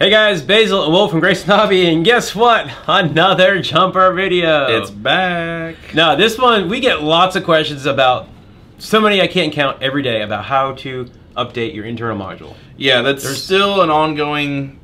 Hey guys, Basil and Wolf from Grayson Hobby, and guess what? Another jumper video. It's back. Now this one, we get lots of questions about, so many I can't count every day, about how to update your internal module. Yeah, that's still an ongoing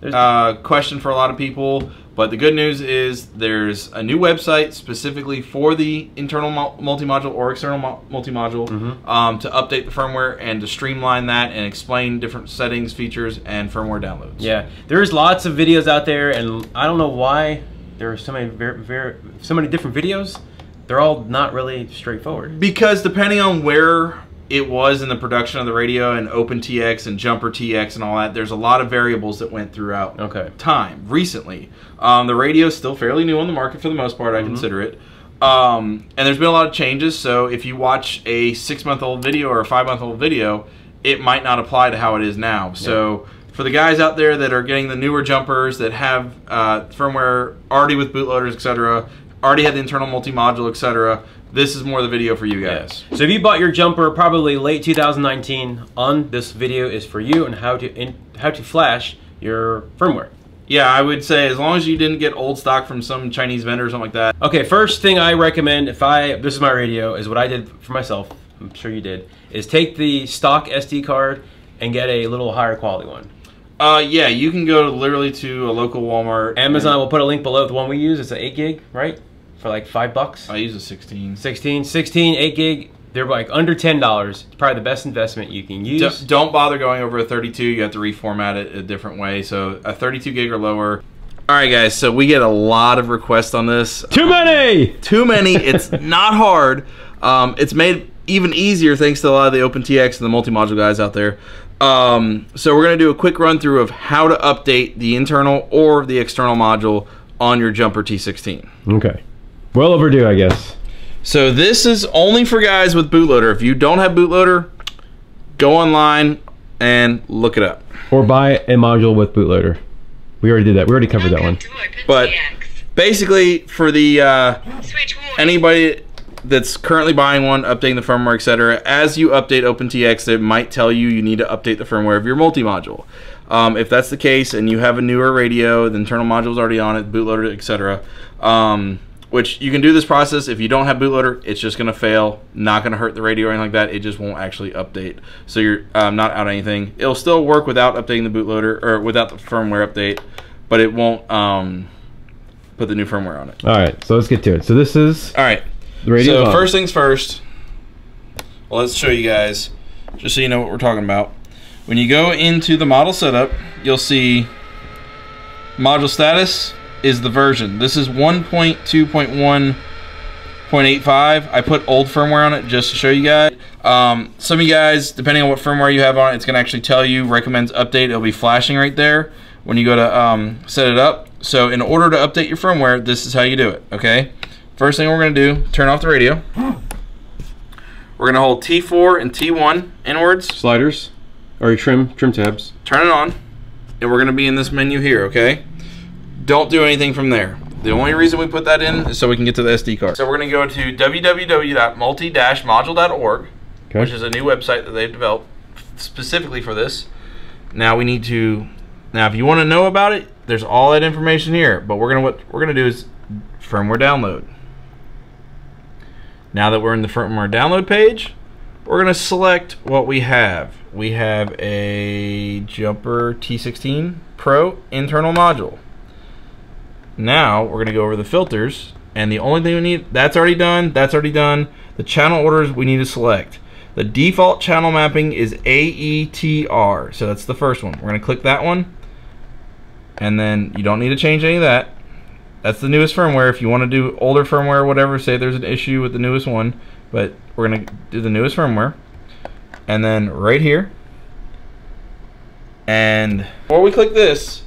question for a lot of people, but the good news is there's a new website specifically for the internal multi-module or external multi-module to update the firmware and to streamline that and explain different settings, features, and firmware downloads. Yeah, there's lots of videos out there, and I don't know why there are so many different videos. They're all not really straightforward. Because depending on where it was in the production of the radio and OpenTX and Jumper TX and all that, there's a lot of variables that went throughout time recently. The radio is still fairly new on the market for the most part, I consider it. And there's been a lot of changes, so if you watch a 6-month-old video or a 5-month-old video, it might not apply to how it is now. So for the guys out there that are getting the newer jumpers that have firmware already with bootloaders, etc., already had the internal multi-module, etc., this is more the video for you guys. So if you bought your jumper probably late 2019, on this video is for you and how to flash your firmware. Yeah, I would say as long as you didn't get old stock from some Chinese vendor or something like that. Okay, first thing I recommend, this is my radio, is what I did for myself, I'm sure you did, is take the stock SD card and get a little higher quality one. Yeah, you can go literally to a local Walmart. Amazon will put a link below. The one we use, it's an 8 gig, right? For like $5. I use a 16. 16, 8 gig. They're like under $10. It's probably the best investment you can use. Don't bother going over a 32. You have to reformat it a different way. So a 32 gig or lower. All right, guys. So we get a lot of requests on this. Too many. Too many. It's not hard. It's made even easier thanks to a lot of the OpenTX and the multi-module guys out there. So we're gonna do a quick run through of how to update the internal or the external module on your Jumper T16. Okay. Well overdue, I guess. So this is only for guys with bootloader. If you don't have bootloader, go online and look it up. Or buy a module with bootloader. We already did that. We already covered that one. But basically, for the anybody that's currently buying one, updating the firmware, etc., as you update OpenTX, it might tell you you need to update the firmware of your multi-module. If that's the case and you have a newer radio, the internal module is already on it, bootloader, etc., which you can do this process. If you don't have bootloader, it's just going to fail, not going to hurt the radio or anything like that. It just won't actually update. So you're not out anything. It'll still work without updating the bootloader or without the firmware update, but it won't put the new firmware on it. All right, so let's get to it. So this is... All right. The radio. So first things first, well, let's show you guys, just so you know what we're talking about. When you go into the model setup, you'll see module status is the version. This is 1.2.1.85. I put old firmware on it just to show you guys. Some of you guys, depending on what firmware you have on it, it's going to actually tell you, recommends update. It'll be flashing right there when you go to set it up. So in order to update your firmware, this is how you do it, okay? First thing we're going to do, turn off the radio. We're going to hold T4 and T1 inwards. Sliders, or trim tabs. Turn it on, and we're going to be in this menu here, okay? Don't do anything from there. The only reason we put that in is so we can get to the SD card. So we're going to go to www.multi-module.org, which is a new website that they've developed specifically for this. Now we need to, if you want to know about it, there's all that information here. But what we're going to do is firmware download. Now that we're in the firmware download page, we're going to select what we have. We have a Jumper T16 Pro internal module. Now we're going to go over the filters, and the only thing we need, that's already done, The channel orders we need to select. The default channel mapping is AETR, so that's the first one. We're going to click that one, and then you don't need to change any of that. That's the newest firmware. If you want to do older firmware or whatever, say there's an issue with the newest one, but we're going to do the newest firmware. And then right here, and before we click this,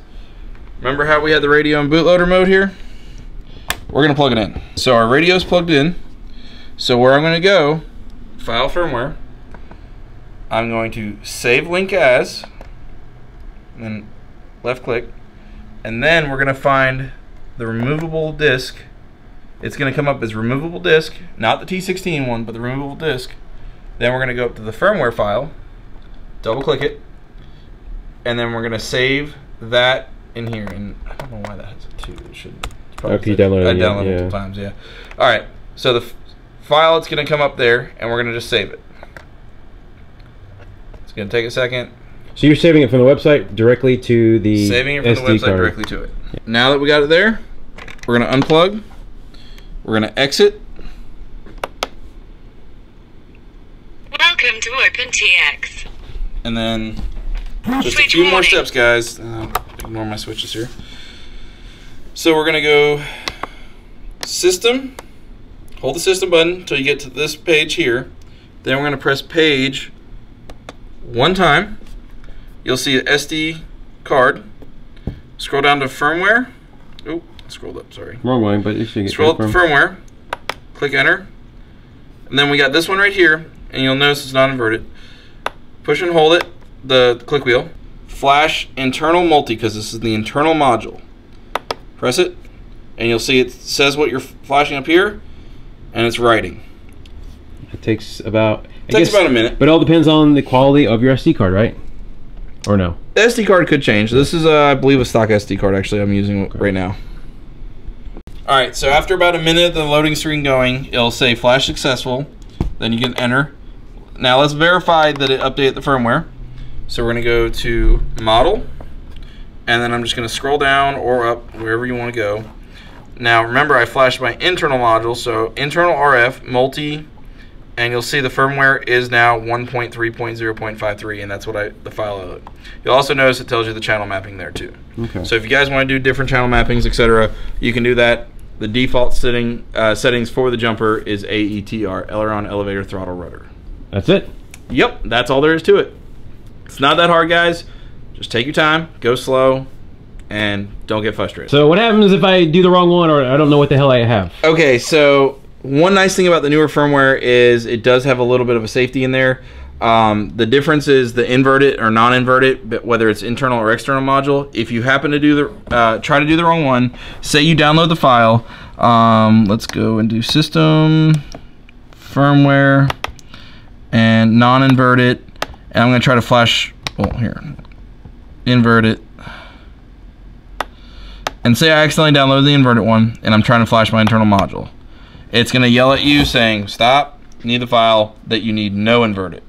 remember how we had the radio in bootloader mode here? We're going to plug it in. So our radio is plugged in. So where I'm going to go, File Firmware, I'm going to Save Link As, and then left click, and then we're going to find the removable disk. It's going to come up as removable disk, not the T16 one, but the removable disk. Then we're going to go up to the firmware file, double click it, and then we're going to save that in here, and I don't know why that has a 2. It shouldn't. Okay, you downloaded it. I downloaded it multiple times, yeah. All right, so the file, it's going to come up there, and we're going to just save it. It's going to take a second. So you're saving it from the website directly to the Saving it from SD the website card. directly to it. Yeah. Now that we got it there, we're going to unplug. We're going to exit. Welcome to OpenTX. And then just a few more steps, guys. Ignore my switches here. So we're going to go System. Hold the System button until you get to this page here. Then we're going to press Page one time. You'll see an SD card. Scroll down to Firmware. Oh, scrolled up, sorry. Wrong one, but you should get Scroll up to Firmware. Click Enter. And then we got this one right here, and you'll notice it's not inverted. Push and hold it, the click wheel. Flash internal multi, because this is the internal module. Press it, and you'll see it says what you're flashing up here, and it's writing. It takes about... It takes about a minute. But it all depends on the quality of your SD card, right? Or no? The SD card could change. This is, I believe, a stock SD card, actually, I'm using right now. Alright, so after about a minute of the loading screen going, it'll say flash successful. Then you can enter. Now let's verify that it updated the firmware. So we're going to go to Model, and then I'm just going to scroll down or up, wherever you want to go. Now remember, I flashed my internal module, so internal RF, multi, and you'll see the firmware is now 1.3.0.53, and that's what the file of it. You'll also notice it tells you the channel mapping there too. Okay. So if you guys want to do different channel mappings, etc., you can do that. The default settings for the jumper is AETR, aileron, elevator, throttle, rotor. That's it? Yep, that's all there is to it. It's not that hard, guys. Just take your time, go slow, and don't get frustrated. So what happens if I do the wrong one or I don't know what the hell I have? Okay, so one nice thing about the newer firmware is it does have a little bit of a safety in there. The difference is the inverted or non-inverted, but whether it's internal or external module. If you happen to do the try to do the wrong one, say you download the file. Let's go and do System, Firmware, and non-inverted, and I'm going to try to flash. Oh, here, invert it. And say I accidentally downloaded the inverted one, and I'm trying to flash my internal module. It's going to yell at you saying, "Stop! You need the file that you need no inverted."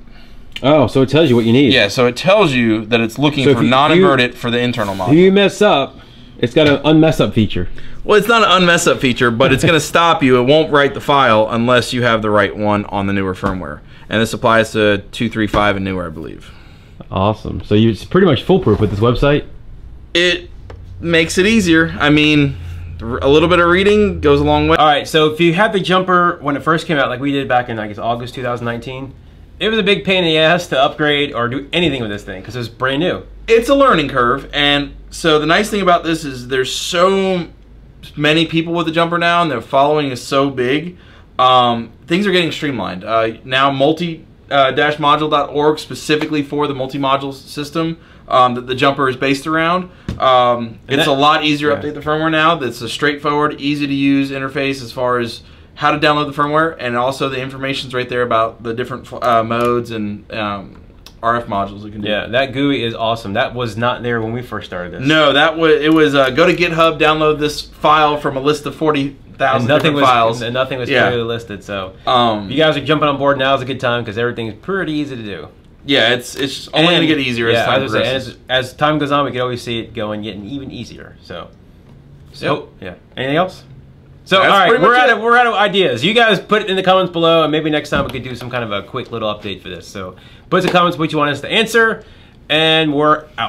Oh, so it tells you what you need. Yeah, so it tells you that it's looking for non-inverted for the internal module. If you mess up, it's got an unmess up feature. Well, it's not an unmess up feature, but it's going to stop you. It won't write the file unless you have the right one on the newer firmware. And this applies to 2.3.5 and newer, I believe. Awesome. So it's pretty much foolproof with this website? It makes it easier. I mean, a little bit of reading goes a long way. All right, so if you had the jumper when it first came out, like we did back in, I guess, August 2019, it was a big pain in the ass to upgrade or do anything with this thing because it was brand new. It's a learning curve, and so the nice thing about this is there's so many people with the jumper now, and their following is so big. Things are getting streamlined. Now multi-module.org specifically for the multi-module system that the jumper is based around. It's a lot easier to update the firmware now. That's a straightforward, easy to use interface as far as how to download the firmware, and also the information's right there about the different modes and RF modules it can do. Yeah, that GUI is awesome. That was not there when we first started this. No, it was go to GitHub, download this file from a list of 40,000 different files. And nothing was clearly listed, so if you guys are jumping on board, now is a good time because everything's pretty easy to do. Yeah, it's only going to get easier as time progresses. As time goes on, we can always see it getting even easier. So yeah. Anything else? So all right, we're out of ideas. You guys put it in the comments below, and maybe next time we could do some kind of a quick little update for this. So put in the comments what you want us to answer, and we're out.